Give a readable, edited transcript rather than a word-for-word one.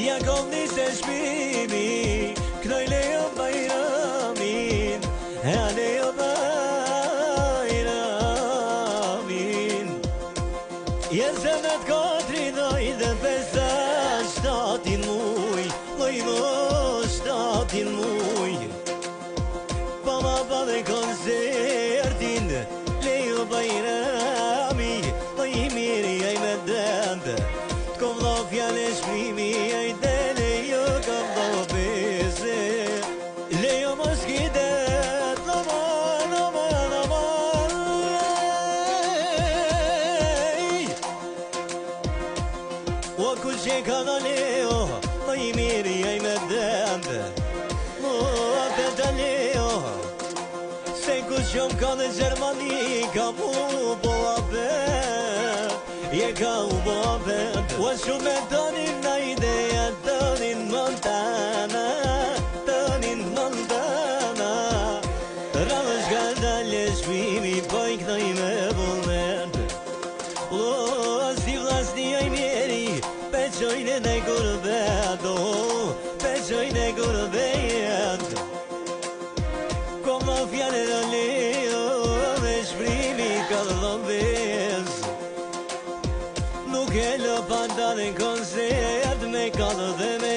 Ja kom nise shpimi, knoj lejo bajramin, e lejo bajramin. Jezemet katri doj dhe pesa shtatin muj, lojno shtatin muj. Pa ma pa dhe koncertin, lejo bajrami, loj miri aj me dende. Kom do fjale shprimi, ajde lejo kom do pese. Lejo mos kidet, naman, naman, naman. O ku që ka da lejo, o i miri aj me dende. O atë të lejo, se ku që më ka dhe Gjermani, ka mu po apet. Je ka u bo vetë, o shumë e tonin na ideja, tonin Montana, tonin Montana. Rallësh ka dalje shpimi, po i knoj me vullnet. O, si vlasni aj mjeri, peqojnë e kurbet, o, peqojnë e kurbet. Kom do fjale do lejo, me shprimi ka dhëmbes. Nuk e lë panta dhe koncert me kallë dhe me